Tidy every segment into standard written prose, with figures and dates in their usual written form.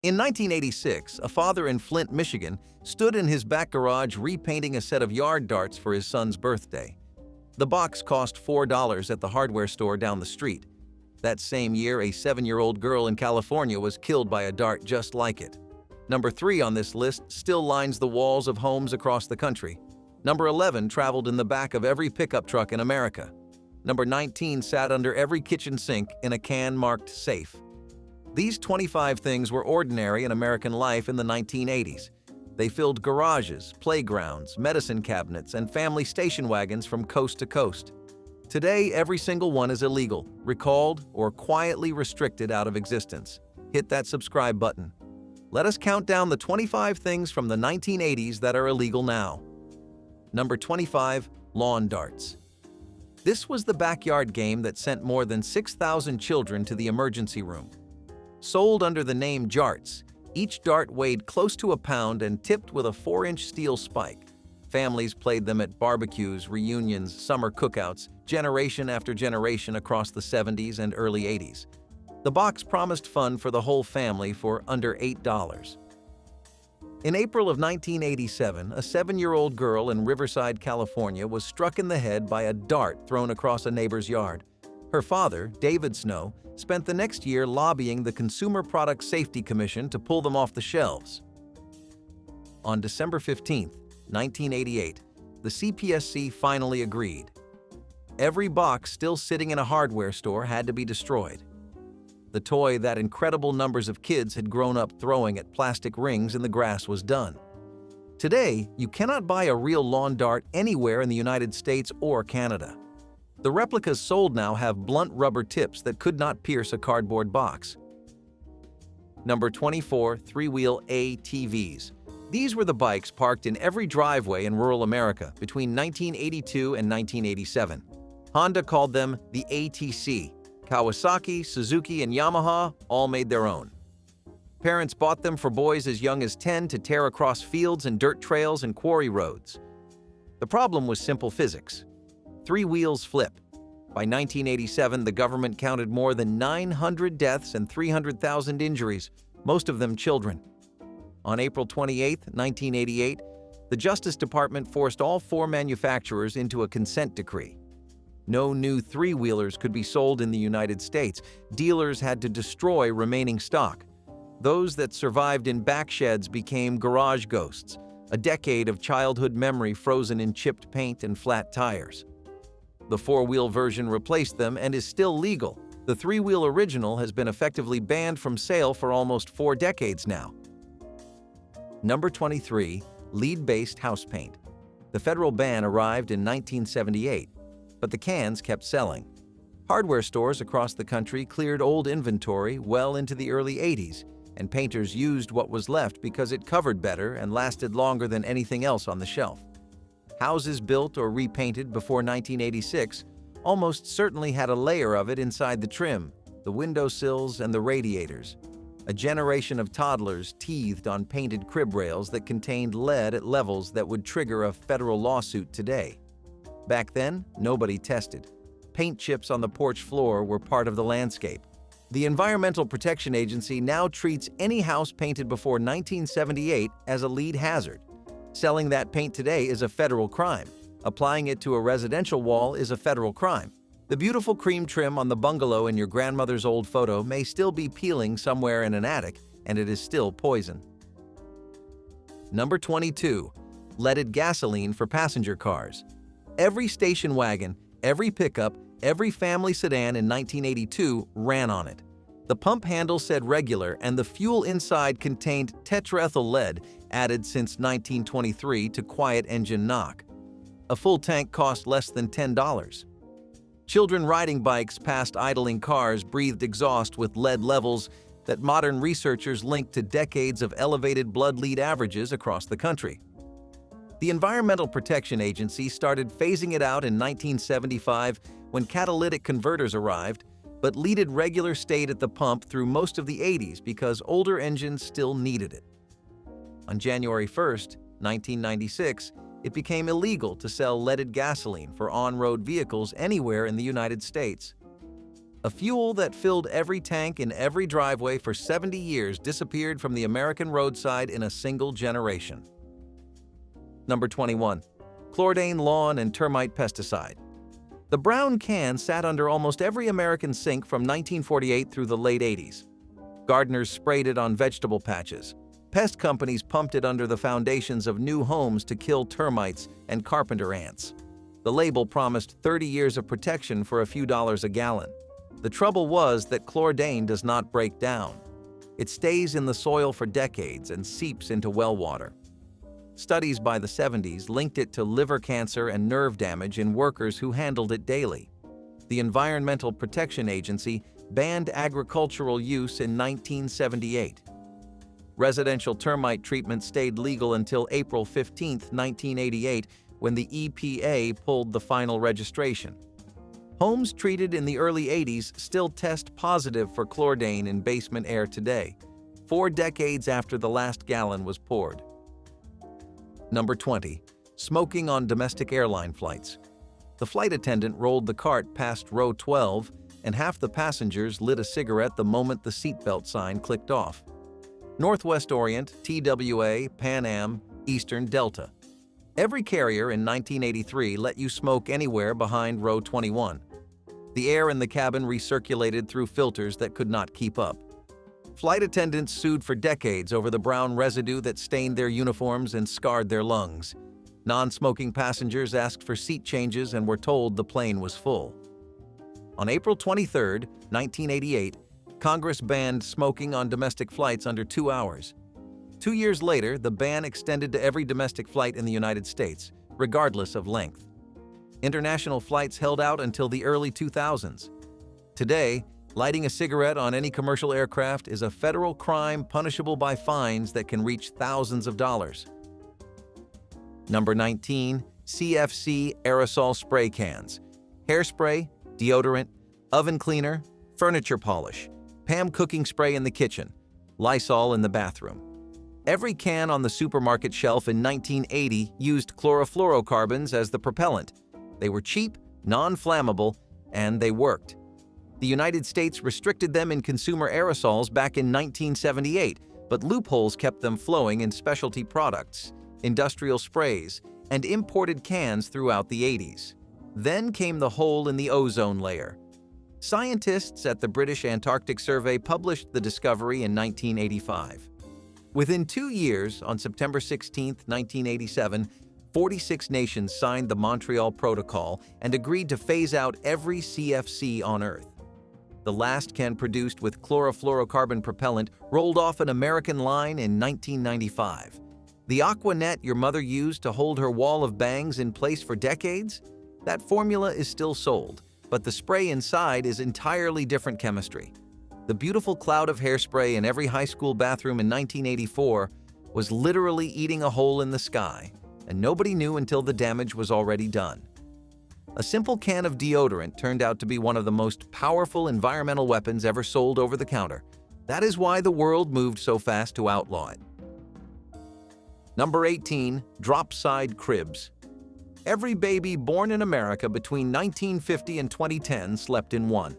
In 1986, a father in Flint, Michigan, stood in his back garage repainting a set of yard darts for his son's birthday. The box cost $4 at the hardware store down the street. That same year, a 7-year-old girl in California was killed by a dart just like it. Number 3 on this list still lines the walls of homes across the country. Number 11 traveled in the back of every pickup truck in America. Number 19 sat under every kitchen sink in a can marked safe. These 25 things were ordinary in American life in the 1980s. They filled garages, playgrounds, medicine cabinets, and family station wagons from coast to coast. Today, every single one is illegal, recalled, or quietly restricted out of existence. Hit that subscribe button. Let us count down the 25 things from the 1980s that are illegal now. Number 25. Lawn darts. This was the backyard game that sent more than 6,000 children to the emergency room. Sold under the name jarts, each dart weighed close to a pound and tipped with a 4-inch steel spike. Families played them at barbecues, reunions, summer cookouts, generation after generation across the 70s and early 80s. The box promised fun for the whole family for under $8. In April of 1987, a 7-year-old girl in Riverside, California was struck in the head by a dart thrown across a neighbor's yard. Her father, David Snow, spent the next year lobbying the Consumer Product Safety Commission to pull them off the shelves. On December 15, 1988, the CPSC finally agreed. Every box still sitting in a hardware store had to be destroyed. The toy that incredible numbers of kids had grown up throwing at plastic rings in the grass was done. Today, you cannot buy a real lawn dart anywhere in the United States or Canada. The replicas sold now have blunt rubber tips that could not pierce a cardboard box. Number 24. 3-wheel ATVs. These were the bikes parked in every driveway in rural America between 1982 and 1987. Honda called them the ATC. Kawasaki, Suzuki, and Yamaha all made their own. Parents bought them for boys as young as 10 to tear across fields and dirt trails and quarry roads. The problem was simple physics. 3 wheels flip. By 1987, the government counted more than 900 deaths and 300,000 injuries, most of them children. On April 28, 1988, the Justice Department forced all 4 manufacturers into a consent decree. No new 3-wheelers could be sold in the United States. Dealers had to destroy remaining stock. Those that survived in back sheds became garage ghosts, a decade of childhood memory frozen in chipped paint and flat tires. The 4-wheel version replaced them and is still legal. The 3-wheel original has been effectively banned from sale for almost 4 decades now. Number 23. Lead-based house paint. The federal ban arrived in 1978, but the cans kept selling. Hardware stores across the country cleared old inventory well into the early 80s, and painters used what was left because it covered better and lasted longer than anything else on the shelf. Houses built or repainted before 1986 almost certainly had a layer of it inside the trim, the windowsills, and the radiators. A generation of toddlers teethed on painted crib rails that contained lead at levels that would trigger a federal lawsuit today. Back then, nobody tested. Paint chips on the porch floor were part of the landscape. The Environmental Protection Agency now treats any house painted before 1978 as a lead hazard. Selling that paint today is a federal crime. Applying it to a residential wall is a federal crime. The beautiful cream trim on the bungalow in your grandmother's old photo may still be peeling somewhere in an attic, and it is still poison. Number 22. Leaded gasoline for passenger cars. Every station wagon, every pickup, every family sedan in 1982 ran on it. The pump handle said regular, and the fuel inside contained tetraethyl lead, added since 1923 to quiet engine knock. A full tank cost less than $10. Children riding bikes past idling cars breathed exhaust with lead levels that modern researchers linked to decades of elevated blood lead averages across the country. The Environmental Protection Agency started phasing it out in 1975 when catalytic converters arrived, but leaded regular stayed at the pump through most of the 80s because older engines still needed it. On January 1, 1996, it became illegal to sell leaded gasoline for on-road vehicles anywhere in the United States. A fuel that filled every tank in every driveway for 70 years disappeared from the American roadside in a single generation. Number 21. Chlordane lawn and termite pesticide. The brown can sat under almost every American sink from 1948 through the late 80s. Gardeners sprayed it on vegetable patches. Pest companies pumped it under the foundations of new homes to kill termites and carpenter ants. The label promised 30 years of protection for a few dollars a gallon. The trouble was that Chlordane does not break down. It stays in the soil for decades and seeps into well water. Studies by the 70s linked it to liver cancer and nerve damage in workers who handled it daily. The Environmental Protection Agency banned agricultural use in 1978. Residential termite treatment stayed legal until April 15, 1988, when the EPA pulled the final registration. Homes treated in the early 80s still test positive for Chlordane in basement air today, 4 decades after the last gallon was poured. Number 20. Smoking on domestic airline flights. The flight attendant rolled the cart past row 12, and half the passengers lit a cigarette the moment the seatbelt sign clicked off. Northwest Orient, TWA, Pan Am, Eastern, Delta. Every carrier in 1983 let you smoke anywhere behind row 21. The air in the cabin recirculated through filters that could not keep up. Flight attendants sued for decades over the brown residue that stained their uniforms and scarred their lungs. Non-smoking passengers asked for seat changes and were told the plane was full. On April 23, 1988, Congress banned smoking on domestic flights under 2 hours. 2 years later, the ban extended to every domestic flight in the United States, regardless of length. International flights held out until the early 2000s. Today, lighting a cigarette on any commercial aircraft is a federal crime punishable by fines that can reach thousands of dollars. Number 19. CFC aerosol spray cans. Hairspray, deodorant, oven cleaner, furniture polish, Pam cooking spray in the kitchen, Lysol in the bathroom. Every can on the supermarket shelf in 1980 used chlorofluorocarbons as the propellant. They were cheap, non-flammable, and they worked. The United States restricted them in consumer aerosols back in 1978, but loopholes kept them flowing in specialty products, industrial sprays, and imported cans throughout the 80s. Then came the hole in the ozone layer. Scientists at the British Antarctic Survey published the discovery in 1985. Within 2 years, on September 16, 1987, 46 nations signed the Montreal Protocol and agreed to phase out every CFC on Earth. The last can produced with chlorofluorocarbon propellant rolled off an American line in 1995. The Aqua Net your mother used to hold her wall of bangs in place for decades? That formula is still sold, but the spray inside is entirely different chemistry. The beautiful cloud of hairspray in every high school bathroom in 1984 was literally eating a hole in the sky, and nobody knew until the damage was already done. A simple can of deodorant turned out to be one of the most powerful environmental weapons ever sold over the counter. That is why the world moved so fast to outlaw it. Number 18. Drop-side cribs. Every baby born in America between 1950 and 2010 slept in one.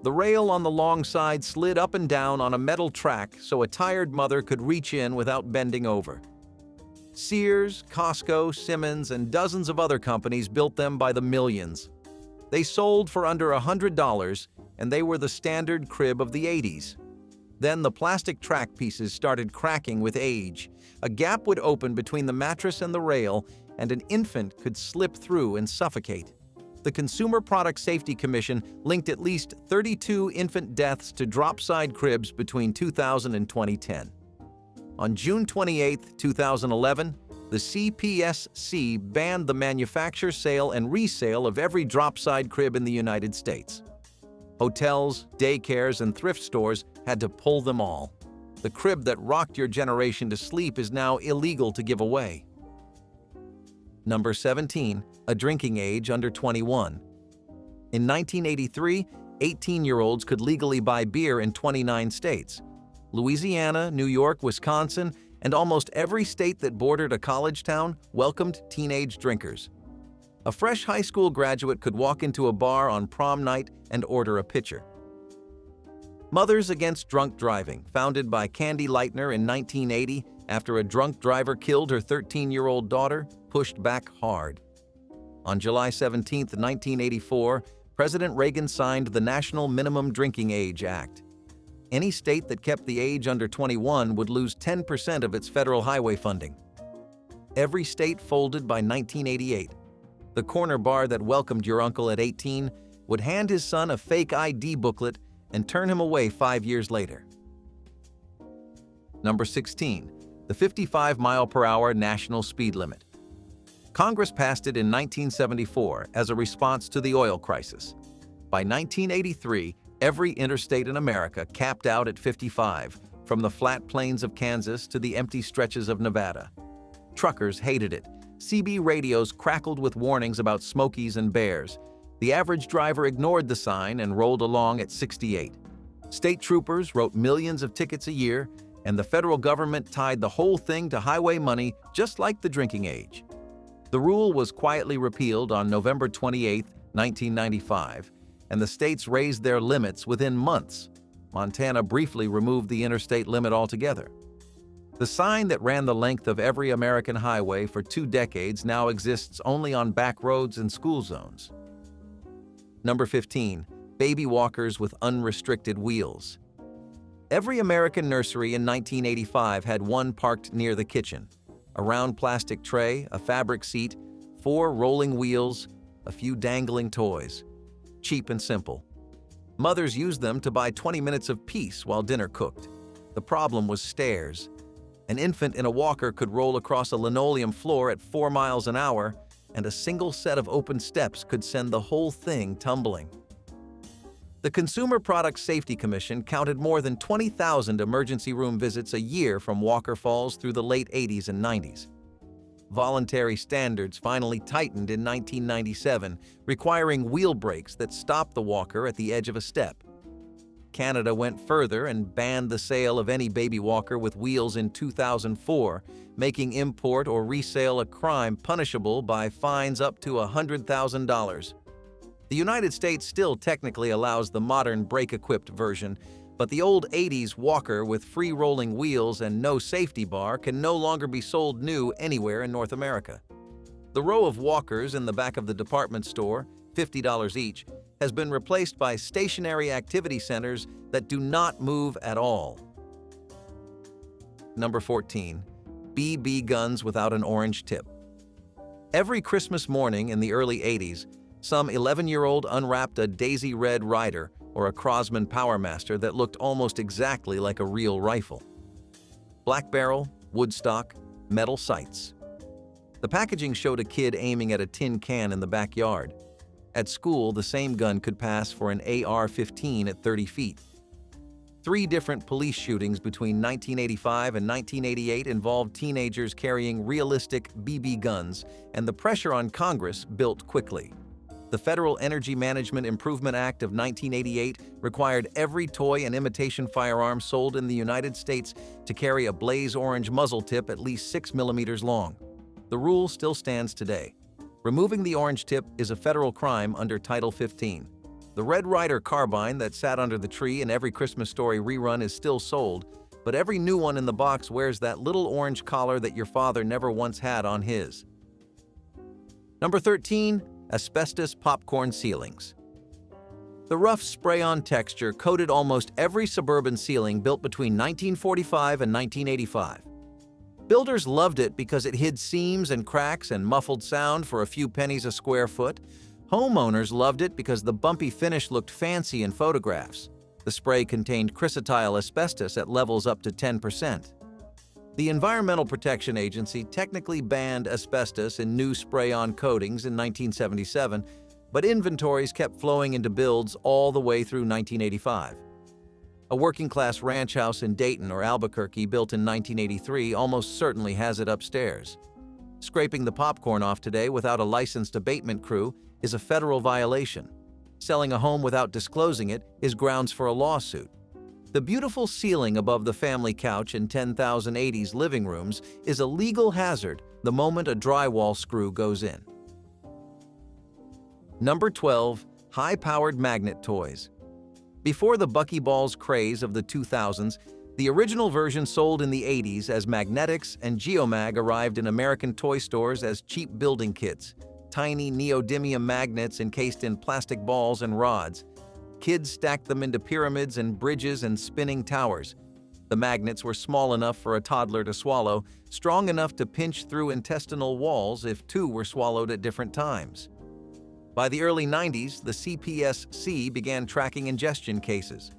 The rail on the long side slid up and down on a metal track so a tired mother could reach in without bending over. Sears, Costco, Simmons, and dozens of other companies built them by the millions. They sold for under $100, and they were the standard crib of the 80s. Then the plastic track pieces started cracking with age. A gap would open between the mattress and the rail, and an infant could slip through and suffocate. The Consumer Product Safety Commission linked at least 32 infant deaths to drop-side cribs between 2000 and 2010. On June 28, 2011, the CPSC banned the manufacture, sale, and resale of every drop-side crib in the United States. Hotels, daycares, and thrift stores had to pull them all. The crib that rocked your generation to sleep is now illegal to give away. Number 17. A drinking age under 21. In 1983, 18-year-olds could legally buy beer in 29 states. Louisiana, New York, Wisconsin, and almost every state that bordered a college town welcomed teenage drinkers. A fresh high school graduate could walk into a bar on prom night and order a pitcher. Mothers Against Drunk Driving, founded by Candy Lightner in 1980 after a drunk driver killed her 13-year-old daughter, pushed back hard. On July 17, 1984, President Reagan signed the National Minimum Drinking Age Act. Any state that kept the age under 21 would lose 10% of its federal highway funding. Every state folded by 1988. The corner bar that welcomed your uncle at 18 would hand his son a fake ID booklet and turn him away 5 years later. Number 16. The 55-mile-per-hour national speed limit. Congress passed it in 1974 as a response to the oil crisis. By 1983, every interstate in America capped out at 55, from the flat plains of Kansas to the empty stretches of Nevada. Truckers hated it. CB radios crackled with warnings about Smokies and bears. The average driver ignored the sign and rolled along at 68. State troopers wrote millions of tickets a year, and the federal government tied the whole thing to highway money, just like the drinking age. The rule was quietly repealed on November 28, 1995, and the states raised their limits within months. Montana briefly removed the interstate limit altogether. The sign that ran the length of every American highway for 2 decades now exists only on back roads and school zones. Number 15. Baby walkers with unrestricted wheels. Every American nursery in 1985 had one parked near the kitchen. A round plastic tray, a fabric seat, 4 rolling wheels, a few dangling toys. Cheap and simple. Mothers used them to buy 20 minutes of peace while dinner cooked. The problem was stairs. An infant in a walker could roll across a linoleum floor at 4 miles an hour, and a single set of open steps could send the whole thing tumbling. The Consumer Product Safety Commission counted more than 20,000 emergency room visits a year from walker falls through the late 80s and 90s. Voluntary standards finally tightened in 1997, requiring wheel brakes that stop the walker at the edge of a step. Canada went further and banned the sale of any baby walker with wheels in 2004, making import or resale a crime punishable by fines up to $100,000. The United States still technically allows the modern brake-equipped version, but the old 80s walker with free-rolling wheels and no safety bar can no longer be sold new anywhere in North America. The row of walkers in the back of the department store, $50 each, has been replaced by stationary activity centers that do not move at all. Number 14. BB guns without an orange tip. Every Christmas morning in the early 80s, some 11-year-old unwrapped a Daisy Red Ryder or a Crosman Powermaster that looked almost exactly like a real rifle. Black barrel, wood stock, metal sights. The packaging showed a kid aiming at a tin can in the backyard. At school, the same gun could pass for an AR-15 at 30 feet. 3 different police shootings between 1985 and 1988 involved teenagers carrying realistic BB guns, and the pressure on Congress built quickly. The Federal Energy Management Improvement Act of 1988 required every toy and imitation firearm sold in the United States to carry a blaze orange muzzle tip at least 6 millimeters long. The rule still stands today. Removing the orange tip is a federal crime under Title 15. The Red Ryder carbine that sat under the tree in every Christmas Story rerun is still sold, but every new one in the box wears that little orange collar that your father never once had on his. Number 13. Asbestos popcorn ceilings. The rough spray-on texture coated almost every suburban ceiling built between 1945 and 1985. Builders loved it because it hid seams and cracks and muffled sound for a few pennies a square foot. Homeowners loved it because the bumpy finish looked fancy in photographs. The spray contained chrysotile asbestos at levels up to 10%. The Environmental Protection Agency technically banned asbestos in new spray-on coatings in 1977, but inventories kept flowing into builds all the way through 1985. A working-class ranch house in Dayton or Albuquerque built in 1983 almost certainly has it upstairs. Scraping the popcorn off today without a licensed abatement crew is a federal violation. Selling a home without disclosing it is grounds for a lawsuit. The beautiful ceiling above the family couch in 10,080's living rooms is a legal hazard the moment a drywall screw goes in. Number 12. High-powered magnet toys. Before the buckyballs craze of the 2000s, the original version sold in the 80s as Magnetics and Geomag arrived in American toy stores as cheap building kits, tiny neodymium magnets encased in plastic balls and rods. Kids stacked them into pyramids and bridges and spinning towers. The magnets were small enough for a toddler to swallow, strong enough to pinch through intestinal walls if two were swallowed at different times. By the early 90s, the CPSC began tracking ingestion cases.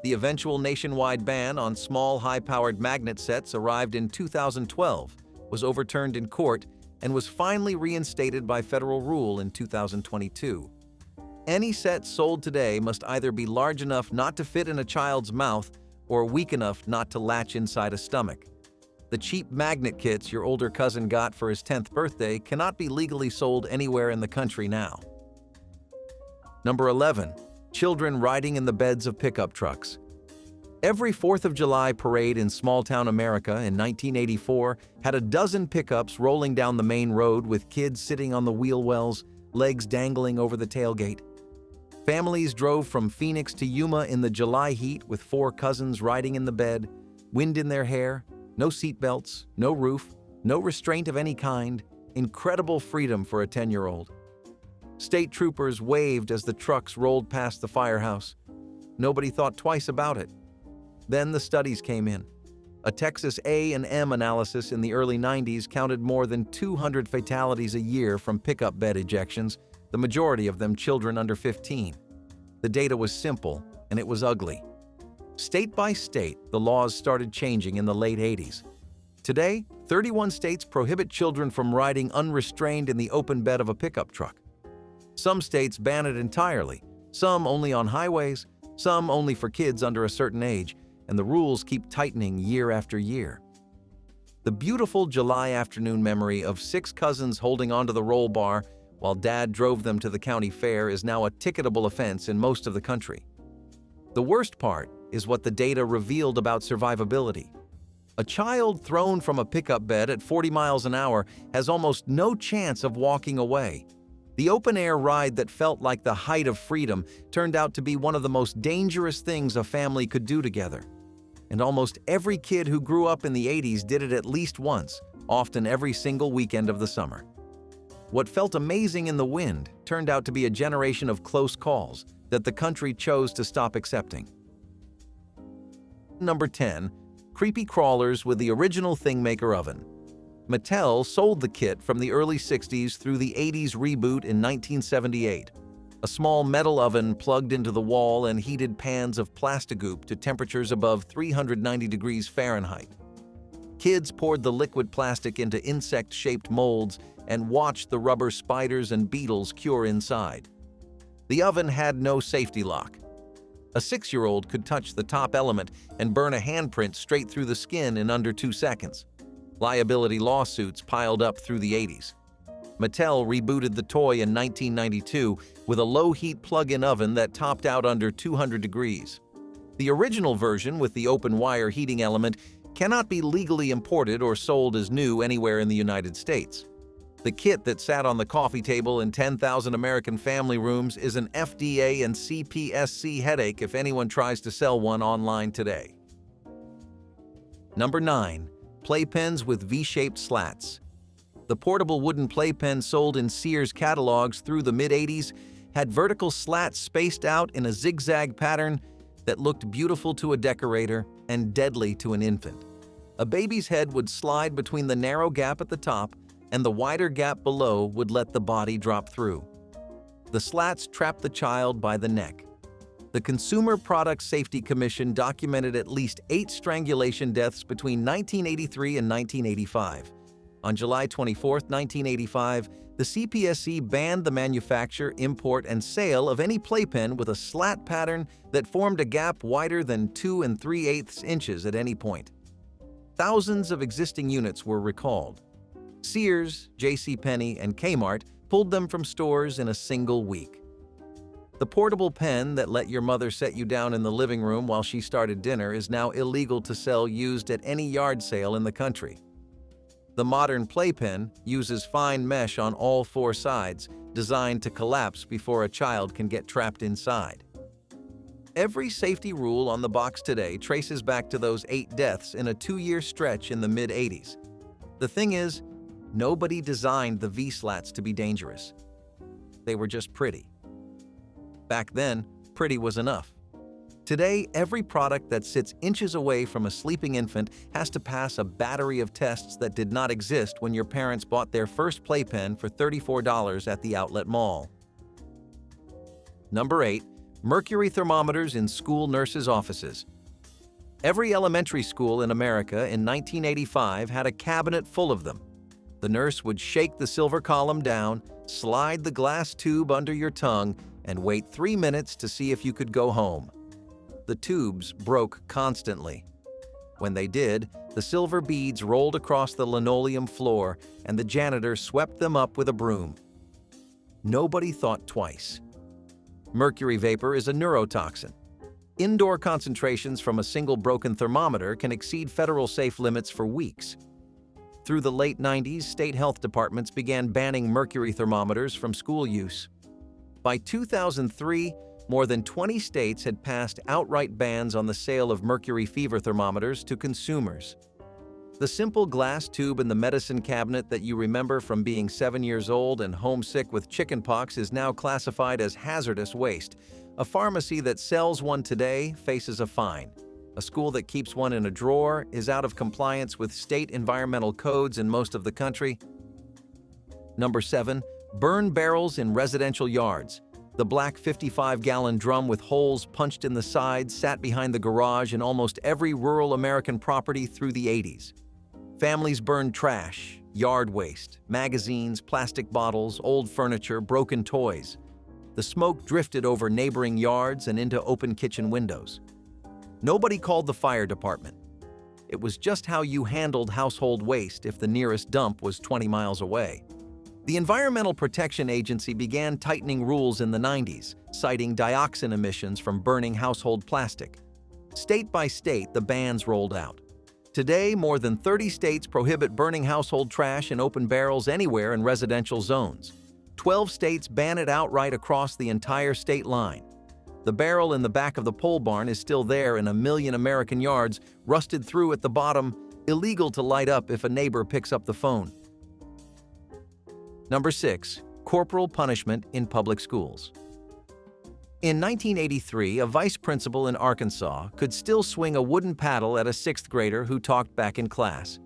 The eventual nationwide ban on small, high-powered magnet sets arrived in 2012, was overturned in court, and was finally reinstated by federal rule in 2022. Any set sold today must either be large enough not to fit in a child's mouth or weak enough not to latch inside a stomach. The cheap magnet kits your older cousin got for his 10th birthday cannot be legally sold anywhere in the country now. Number 11. Children riding in the beds of pickup trucks. Every 4th of July parade in small-town America in 1984 had a dozen pickups rolling down the main road with kids sitting on the wheel wells, legs dangling over the tailgate. Families drove from Phoenix to Yuma in the July heat with 4 cousins riding in the bed, wind in their hair, no seatbelts, no roof, no restraint of any kind, incredible freedom for a 10-year-old. State troopers waved as the trucks rolled past the firehouse. Nobody thought twice about it. Then the studies came in. A Texas A&M analysis in the early 90s counted more than 200 fatalities a year from pickup bed ejections, the majority of them children under 15. The data was simple, and it was ugly. State by state, the laws started changing in the late 80s. Today, 31 states prohibit children from riding unrestrained in the open bed of a pickup truck. Some states ban it entirely, some only on highways, some only for kids under a certain age, and the rules keep tightening year after year. The beautiful July afternoon memory of 6 cousins holding onto the roll bar while Dad drove them to the county fair is now a ticketable offense in most of the country. The worst part is what the data revealed about survivability. A child thrown from a pickup bed at 40 miles an hour has almost no chance of walking away. The open-air ride that felt like the height of freedom turned out to be one of the most dangerous things a family could do together. And almost every kid who grew up in the 80s did it at least once, often every single weekend of the summer. What felt amazing in the wind turned out to be a generation of close calls that the country chose to stop accepting. Number 10. Creepy crawlers with the original Thingmaker oven. Mattel sold the kit from the early 60s through the 80s reboot in 1978. A small metal oven plugged into the wall and heated pans of Plastigoop to temperatures above 390 degrees Fahrenheit. Kids poured the liquid plastic into insect-shaped molds and watched the rubber spiders and beetles cure inside. The oven had no safety lock. A 6-year-old could touch the top element and burn a handprint straight through the skin in under 2 seconds. Liability lawsuits piled up through the 80s. Mattel rebooted the toy in 1992 with a low-heat plug-in oven that topped out under 200 degrees. The original version with the open-wire heating element cannot be legally imported or sold as new anywhere in the United States. The kit that sat on the coffee table in 10,000 American family rooms is an FDA and CPSC headache if anyone tries to sell one online today. Number 9. Playpens with V-shaped slats. The portable wooden playpen sold in Sears catalogs through the mid-80s had vertical slats spaced out in a zigzag pattern that looked beautiful to a decorator and deadly to an infant. A baby's head would slide between the narrow gap at the top, and the wider gap below would let the body drop through. The slats trapped the child by the neck. The Consumer Product Safety Commission documented at least 8 strangulation deaths between 1983 and 1985. On July 24, 1985, the CPSC banned the manufacture, import, and sale of any playpen with a slat pattern that formed a gap wider than 2 3/8 inches at any point. Thousands of existing units were recalled. Sears, JCPenney, and Kmart pulled them from stores in a single week. The portable pen that let your mother set you down in the living room while she started dinner is now illegal to sell used at any yard sale in the country. The modern Playpen uses fine mesh on all four sides, designed to collapse before a child can get trapped inside. Every safety rule on the box today traces back to those 8 deaths in a 2-year stretch in the mid-80s. The thing is, nobody designed the V-slats to be dangerous. They were just pretty. Back then, pretty was enough. Today, every product that sits inches away from a sleeping infant has to pass a battery of tests that did not exist when your parents bought their first Playpen for $34 at the outlet mall. Number 8. Mercury thermometers in school nurses' offices. Every elementary school in America in 1985 had a cabinet full of them. The nurse would shake the silver column down, slide the glass tube under your tongue, and wait 3 minutes to see if you could go home. The tubes broke constantly. When they did, the silver beads rolled across the linoleum floor, and the janitor swept them up with a broom. Nobody thought twice. Mercury vapor is a neurotoxin. Indoor concentrations from a single broken thermometer can exceed federal safe limits for weeks. Through the late 90s, state health departments began banning mercury thermometers from school use. By 2003, more than 20 states had passed outright bans on the sale of mercury fever thermometers to consumers. The simple glass tube in the medicine cabinet that you remember from being 7 years old and homesick with chickenpox is now classified as hazardous waste. A pharmacy that sells one today faces a fine. A school that keeps one in a drawer is out of compliance with state environmental codes in most of the country. Number 7. Burn barrels in residential yards. The black 55-gallon drum with holes punched in the sides sat behind the garage in almost every rural American property through the 80s. Families burned trash, yard waste, magazines, plastic bottles, old furniture, broken toys. The smoke drifted over neighboring yards and into open kitchen windows. Nobody called the fire department. It was just how you handled household waste if the nearest dump was 20 miles away. The Environmental Protection Agency began tightening rules in the 90s, citing dioxin emissions from burning household plastic. State by state, the bans rolled out. Today, more than 30 states prohibit burning household trash in open barrels anywhere in residential zones. 12 states ban it outright across the entire state line. The barrel in the back of the pole barn is still there in 1 million American yards, rusted through at the bottom, illegal to light up if a neighbor picks up the phone. Number 6. Corporal punishment in public schools. In 1983, a vice principal in Arkansas could still swing a wooden paddle at a 6th grader who talked back in class.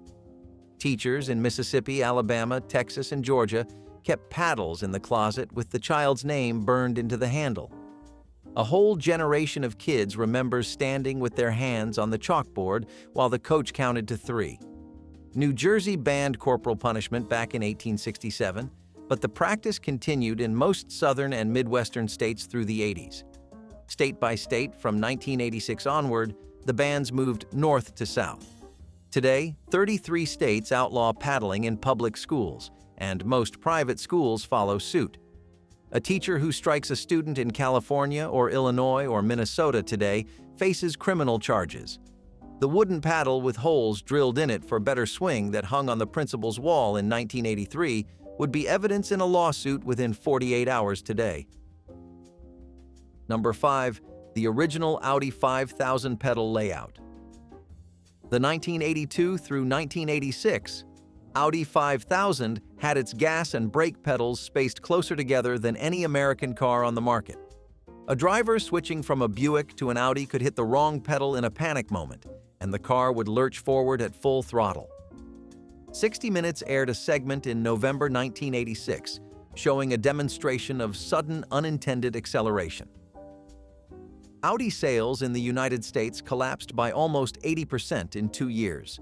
Teachers in Mississippi, Alabama, Texas, and Georgia kept paddles in the closet with the child's name burned into the handle. A whole generation of kids remembers standing with their hands on the chalkboard while the coach counted to 3. New Jersey banned corporal punishment back in 1867, but the practice continued in most southern and midwestern states through the 80s. State by state, from 1986 onward, the bans moved north to south. Today, 33 states outlaw paddling in public schools, and most private schools follow suit. A teacher who strikes a student in California or Illinois or Minnesota today faces criminal charges. The wooden paddle with holes drilled in it for better swing that hung on the principal's wall in 1983 would be evidence in a lawsuit within 48 hours today. Number 5. The original Audi 5000 pedal layout. The 1982 through 1986 Audi 5000 had its gas and brake pedals spaced closer together than any American car on the market. A driver switching from a Buick to an Audi could hit the wrong pedal in a panic moment, and the car would lurch forward at full throttle. 60 Minutes aired a segment in November 1986, showing a demonstration of sudden unintended acceleration. Audi sales in the United States collapsed by almost 80% in 2 years.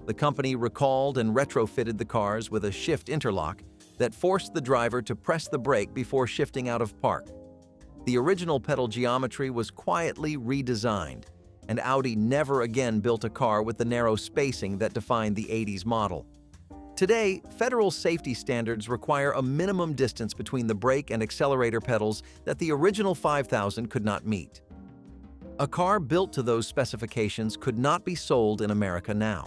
The company recalled and retrofitted the cars with a shift interlock that forced the driver to press the brake before shifting out of park. The original pedal geometry was quietly redesigned, and Audi never again built a car with the narrow spacing that defined the 80s model. Today, federal safety standards require a minimum distance between the brake and accelerator pedals that the original 5000 could not meet. A car built to those specifications could not be sold in America now.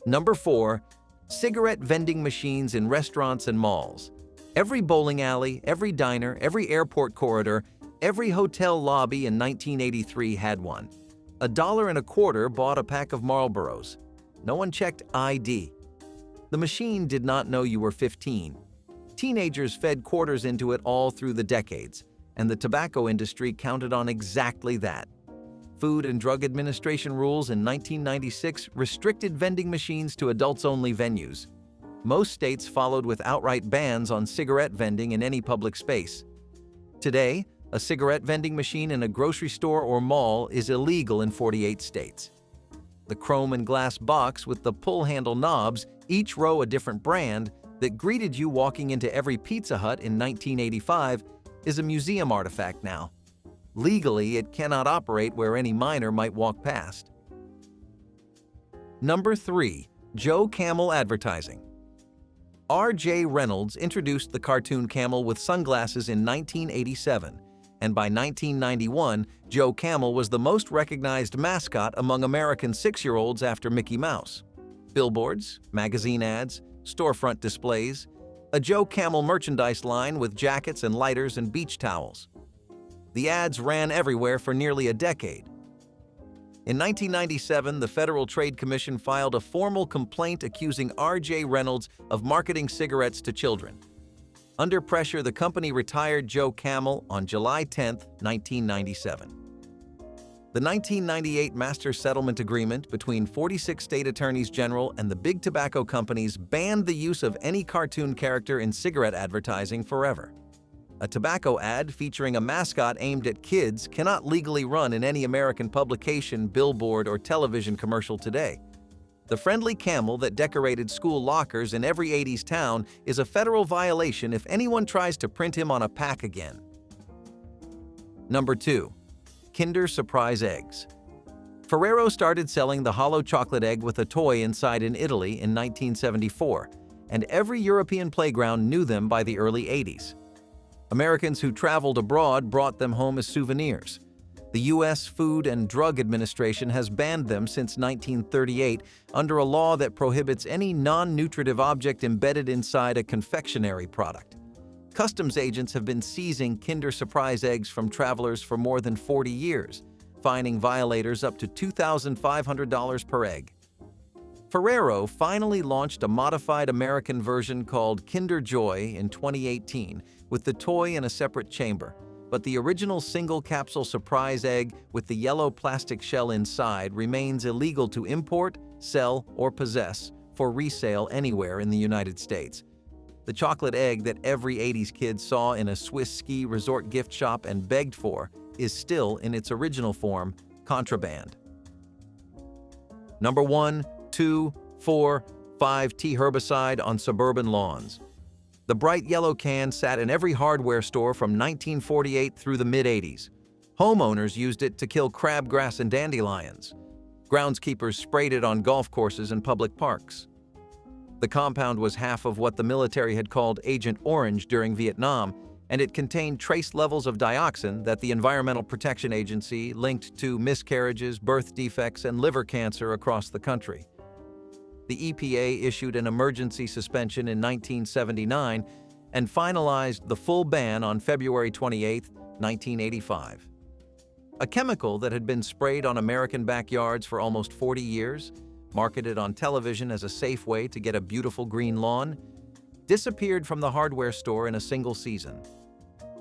Number 4. Cigarette vending machines in restaurants and malls. Every bowling alley, every diner, every airport corridor, every hotel lobby in 1983 had one. $1.25 bought a pack of Marlboros. No one checked ID. The machine did not know you were 15. Teenagers fed quarters into it all through the decades, and the tobacco industry counted on exactly that. Food and Drug Administration rules in 1996 restricted vending machines to adults-only venues. Most states followed with outright bans on cigarette vending in any public space. Today, a cigarette vending machine in a grocery store or mall is illegal in 48 states. The chrome and glass box with the pull-handle knobs, each row a different brand, that greeted you walking into every Pizza Hut in 1985 is a museum artifact now. Legally, it cannot operate where any minor might walk past. Number 3. Joe Camel advertising. R.J. Reynolds introduced the cartoon camel with sunglasses in 1987, and by 1991, Joe Camel was the most recognized mascot among American 6-year-olds after Mickey Mouse. Billboards, magazine ads, storefront displays, a Joe Camel merchandise line with jackets and lighters and beach towels. The ads ran everywhere for nearly a decade. In 1997, the Federal Trade Commission filed a formal complaint accusing R.J. Reynolds of marketing cigarettes to children. Under pressure, the company retired Joe Camel on July 10, 1997. The 1998 Master Settlement Agreement between 46 state attorneys general and the big tobacco companies banned the use of any cartoon character in cigarette advertising forever. A tobacco ad featuring a mascot aimed at kids cannot legally run in any American publication, billboard, or television commercial today. The friendly camel that decorated school lockers in every 80s town is a federal violation if anyone tries to print him on a pack again. Number 2. Kinder Surprise Eggs. Ferrero started selling the hollow chocolate egg with a toy inside in Italy in 1974, and every European playground knew them by the early 80s. Americans who traveled abroad brought them home as souvenirs. The U.S. Food and Drug Administration has banned them since 1938 under a law that prohibits any non-nutritive object embedded inside a confectionery product. Customs agents have been seizing Kinder Surprise eggs from travelers for more than 40 years, fining violators up to $2,500 per egg. Ferrero finally launched a modified American version called Kinder Joy in 2018 with the toy in a separate chamber, but the original single-capsule surprise egg with the yellow plastic shell inside remains illegal to import, sell, or possess for resale anywhere in the United States. The chocolate egg that every 80s kid saw in a Swiss ski resort gift shop and begged for is still, in its original form, contraband. Number 1, 2, 4, 5 T herbicide on suburban lawns. The bright yellow can sat in every hardware store from 1948 through the mid-80s. Homeowners used it to kill crabgrass and dandelions. Groundskeepers sprayed it on golf courses and public parks. The compound was half of what the military had called Agent Orange during Vietnam, and it contained trace levels of dioxin that the Environmental Protection Agency linked to miscarriages, birth defects, and liver cancer across the country. The EPA issued an emergency suspension in 1979 and finalized the full ban on February 28, 1985. A chemical that had been sprayed on American backyards for almost 40 years, marketed on television as a safe way to get a beautiful green lawn, disappeared from the hardware store in a single season.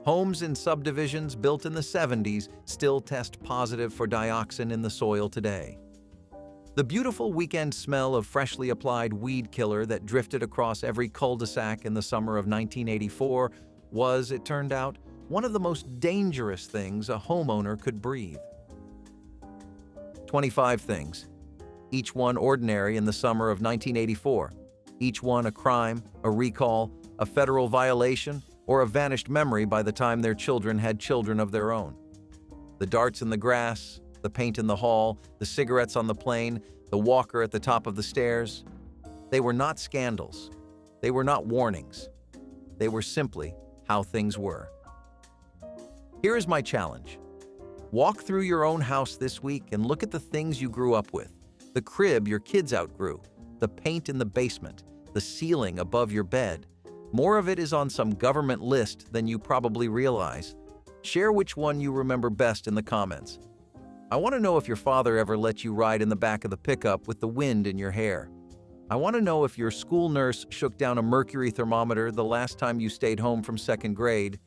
Homes in subdivisions built in the 70s still test positive for dioxin in the soil today. The beautiful weekend smell of freshly applied weed killer that drifted across every cul-de-sac in the summer of 1984 was, it turned out, one of the most dangerous things a homeowner could breathe. 25 things, each one ordinary in the summer of 1984, each one a crime, a recall, a federal violation, or a vanished memory by the time their children had children of their own. The darts in the grass, the paint in the hall, the cigarettes on the plane, the walker at the top of the stairs. They were not scandals. They were not warnings. They were simply how things were. Here is my challenge. Walk through your own house this week and look at the things you grew up with, the crib your kids outgrew, the paint in the basement, the ceiling above your bed. More of it is on some government list than you probably realize. Share which one you remember best in the comments. I want to know if your father ever let you ride in the back of the pickup with the wind in your hair. I want to know if your school nurse shook down a mercury thermometer the last time you stayed home from second grade.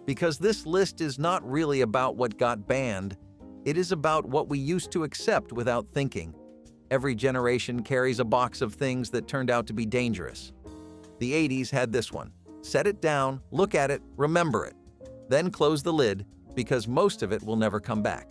Because this list is not really about what got banned, it is about what we used to accept without thinking. Every generation carries a box of things that turned out to be dangerous. The 80s had this one. Set it down, look at it, remember it. Then close the lid, because most of it will never come back.